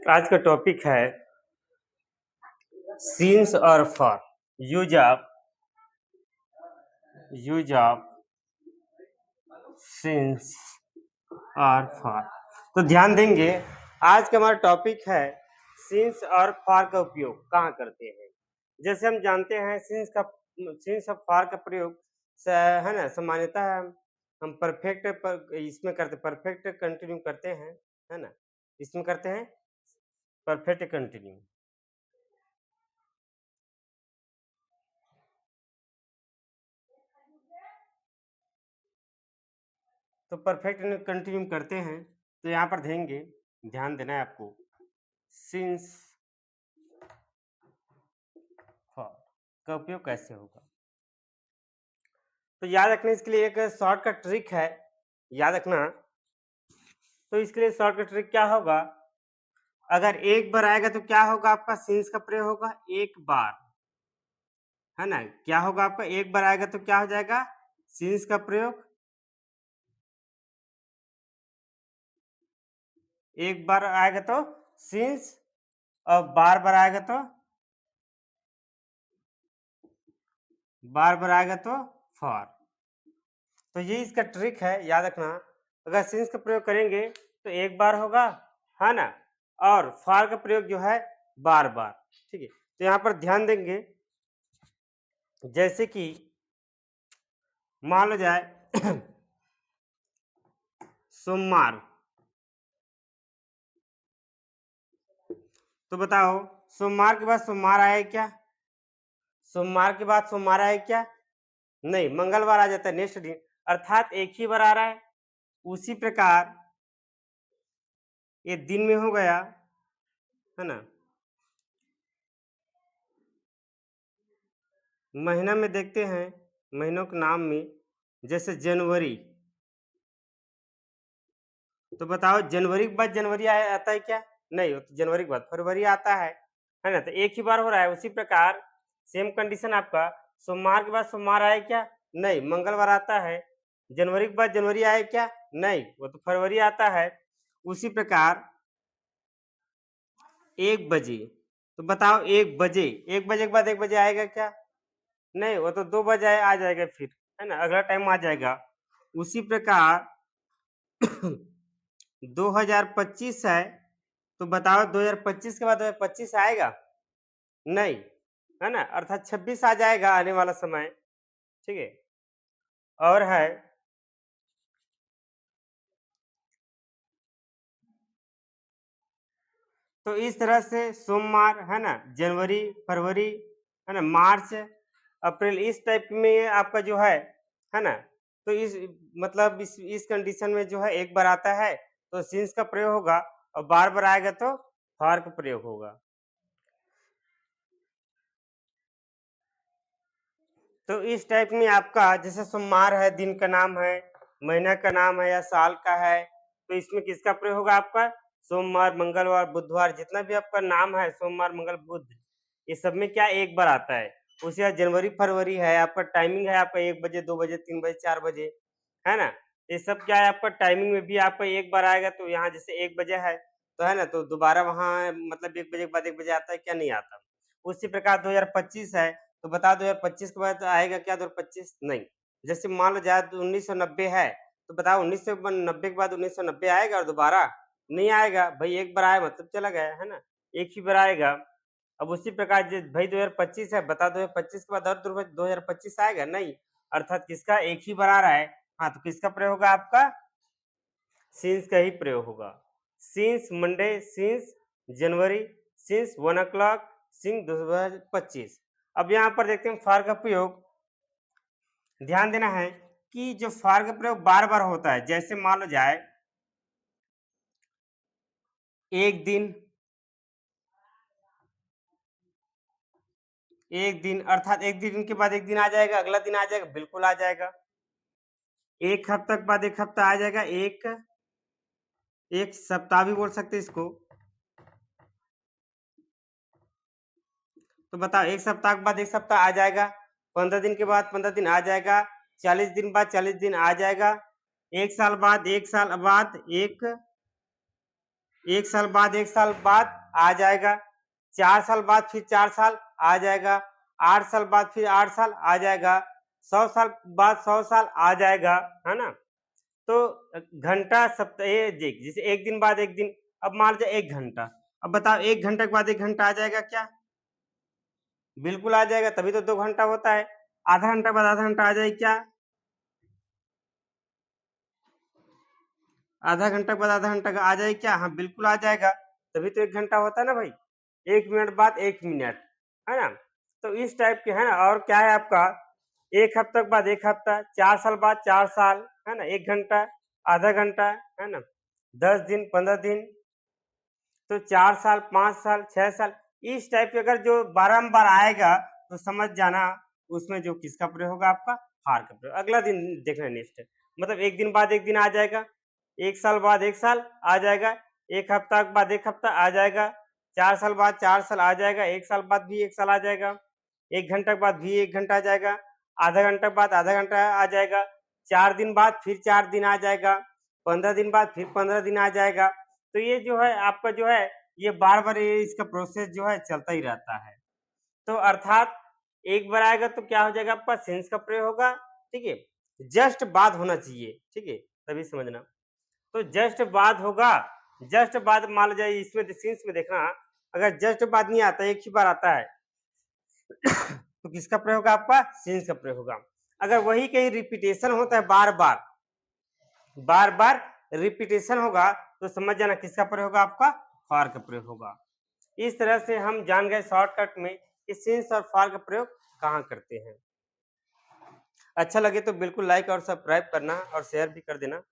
आज का टॉपिक है सिंस और फॉर यूज ऑफ सिंस और फॉर। तो ध्यान देंगे, आज का हमारा टॉपिक है सिंस और फॉर का उपयोग कहाँ करते हैं। जैसे हम जानते हैं सिंस और फॉर का प्रयोग है ना, सामान्यतः हम परफेक्ट पर इसमें करते, परफेक्ट कंटिन्यू करते हैं, है ना, इसमें करते हैं परफेक्ट कंटिन्यू। तो परफेक्ट कंटिन्यू करते हैं, तो यहाँ पर देंगे, ध्यान देना है आपको, सिंस फॉर का उपयोग कैसे होगा। तो याद रखने इसके लिए एक शॉर्टकट ट्रिक है, याद रखना। तो इसके लिए शॉर्टकट ट्रिक क्या होगा, अगर एक बार आएगा तो क्या होगा, आपका सिंस का प्रयोग होगा एक बार, है ना। क्या होगा आपका, एक बार आएगा तो क्या हो जाएगा, सिंस का प्रयोग। एक बार आएगा तो सिंस, और बार बार आएगा तो फॉर। तो ये इसका ट्रिक है, याद रखना। अगर सिंस का प्रयोग करेंगे तो एक बार होगा, है ना, और फॉर का प्रयोग जो है बार बार। ठीक है, तो यहाँ पर ध्यान देंगे, जैसे कि मान लो जाए सोमवार, तो बताओ सोमवार के बाद सोमवार आए क्या, सोमवार के बाद सोमवार आए क्या, नहीं, मंगलवार आ जाता है नेक्स्ट दिन, अर्थात एक ही बार आ रहा है। उसी प्रकार ये दिन में हो गया, है ना। महीना में देखते हैं, महीनों के नाम में जैसे जनवरी, तो बताओ जनवरी के बाद जनवरी आता है क्या, नहीं, तो जनवरी के बाद फरवरी आता है ना। तो एक ही बार हो रहा है। उसी प्रकार सेम कंडीशन आपका, सोमवार के बाद सोमवार आए क्या, नहीं, मंगलवार आता है। जनवरी के बाद जनवरी आए क्या, नहीं, वो तो फरवरी आता है। उसी प्रकार 1 बजे, तो बताओ 1 बजे, 1 बजे के बाद 1 बजे आएगा क्या, नहीं, वो तो 2 बजे आ जाएगा फिर, है ना, अगला टाइम आ जाएगा। उसी प्रकार 2025 है, तो बताओ 2025 के बाद 2025 आएगा, नहीं, है ना, अर्थात 26 आ जाएगा आने वाला समय। ठीक है, और है तो इस तरह से सोमवार, है ना, जनवरी, फरवरी, है ना, मार्च, अप्रैल, इस टाइप में आपका जो है ना। तो इस मतलब इस कंडीशन में जो है एक बार आता है तो सिंस का प्रयोग होगा, और बार बार आएगा तो फॉर का प्रयोग होगा। तो इस टाइप में आपका जैसे सोमवार है, दिन का नाम है, महीना का नाम है या साल का है, तो इसमें किसका प्रयोग होगा, आपका सोमवार, मंगलवार, बुधवार, जितना भी आपका नाम है सोमवार, मंगल, बुध, ये सब में क्या एक बार आता है। उसी बाद जनवरी, फरवरी है, आपका टाइमिंग है आपका 1 बजे, 2 बजे, 3 बजे, 4 बजे, है ना। ये सब क्या है, आपका टाइमिंग में भी आपका एक बार आएगा। तो यहाँ जैसे 1 बजे है, तो है ना, तो दोबारा वहाँ मतलब 1 बजे के बाद 1 बजे आता है क्या, नहीं आता। उसी प्रकार 2025 है, तो बता दो यार 25 के बाद आएगा क्या, 2025, नहीं। जैसे मान लो जाए 1990 है, तो बताओ 1990 के बाद 1990 आएगा और दोबारा नहीं आएगा। भाई एक बार आया मतलब चला गया, है ना, एक ही बार आएगा। अब उसी प्रकार भाई 2025 है, बता 2025 के बाद और 2025 आएगा, नहीं, अर्थात किसका एक ही बार आ रहा है। हाँ, तो किसका प्रयोग होगा, आपका सिंस का ही प्रयोग होगा। Since Monday, since January, since 1 o'clock, since 2025। अब यहाँ पर देखते हैं फॉर का प्रयोग, ध्यान देना है कि जो फॉर का प्रयोग बार बार होता है, जैसे मान लो जाए एक दिन, एक दिन, अर्थात एक दिन के बाद एक दिन आ जाएगा, अगला दिन आ जाएगा, बिल्कुल आ जाएगा। एक हफ्ता के बाद एक हफ्ता आ जाएगा, एक सप्ताह भी बोल सकते इसको। तो बताओ एक सप्ताह के बाद एक सप्ताह आ जाएगा, 15 दिन के बाद 15 दिन आ जाएगा, 40 दिन बाद 40 दिन आ जाएगा, एक साल बाद एक साल बाद एक 1 साल बाद 1 साल बाद आ जाएगा, 4 साल बाद फिर 4 साल आ जाएगा, 8 साल बाद फिर 8 साल आ जाएगा, 100 साल बाद 100 साल आ जाएगा, है ना? तो घंटा सप्ताह ये देख जैसे 1 दिन बाद 1 दिन, अब मान लीजिए 1 घंटा, अब बताओ 1 घंटे के बाद 1 घंटा आ जाएगा क्या? बिल्कुल आ जाएगा, तभी तो 2 घंटा होता है। आधा घंटा बाद आधा घंटा आ जाए क्या? आधा घंटा के बाद आधा घंटा का आ जाए क्या? हाँ, बिल्कुल आ जाएगा, तभी तो 1 घंटा होता है ना भाई। 1 मिनट बाद 1 मिनट, है ना? तो इस टाइप के है ना और क्या है आपका 1 हफ्ते के बाद 1 हफ्ता, 4 साल बाद 4 साल, है ना? 1 घंटा, आधा घंटा, है ना? 10 दिन, 15 दिन, तो 4 साल, 5 साल, 6 साल, इस टाइप के अगर जो बारंबार आएगा, तो समझ जाना उसमें जो किसका प्रयोग होगा आपका हार का प्रयोग। अगला दिन देखना नेक्स्ट मतलब 1 दिन बाद 1 दिन आ जाएगा, 1 साल बाद 1 साल आ जाएगा, 1 हफ्ता के बाद 1 हफ्ता आ जाएगा, 4 साल बाद 4 साल आ जाएगा, 1 साल बाद भी 1 साल आ जाएगा, 1 घंटा के बाद भी 1 घंटा आ जाएगा, आधा घंटा के बाद आधा घंटा आ जाएगा, 4 दिन बाद फिर 4 दिन आ जाएगा, 15 दिन बाद फिर 15 दिन आ जाएगा। तो ये जो है आपका जो है ये बार-बार ये इसका प्रोसेस जो है चलता ही रहता है। तो अर्थात एक बार आएगा तो क्या हो जाएगा आपका सेंस का प्रयोग होगा, ठीक है? जस्ट बाद होना चाहिए, ठीक है? तभी समझना। तो जस्ट बाद होगा, जस्ट बाद मान लीजिए इसमें सिंस में देखना, अगर जस्ट बाद नहीं आता, एक ही बार आता है, तो किसका प्रयोग होगा आपका? सिंस का प्रयोग होगा। अगर वही कहीं रिपीटेशन होता है बार-बार, बार-बार रिपीटेशन होगा, तो समझ जाना किसका प्रयोग होगा आपका? फॉर का प्रयोग होगा। इस तरह से हम जान गए शॉर्टकट में कि सिंस और फॉर का प्रयोग कहाँ करते हैं। अच्छा लगे तो बिल्कुल लाइक और सब्सक्राइब करना और शेयर भी कर देना।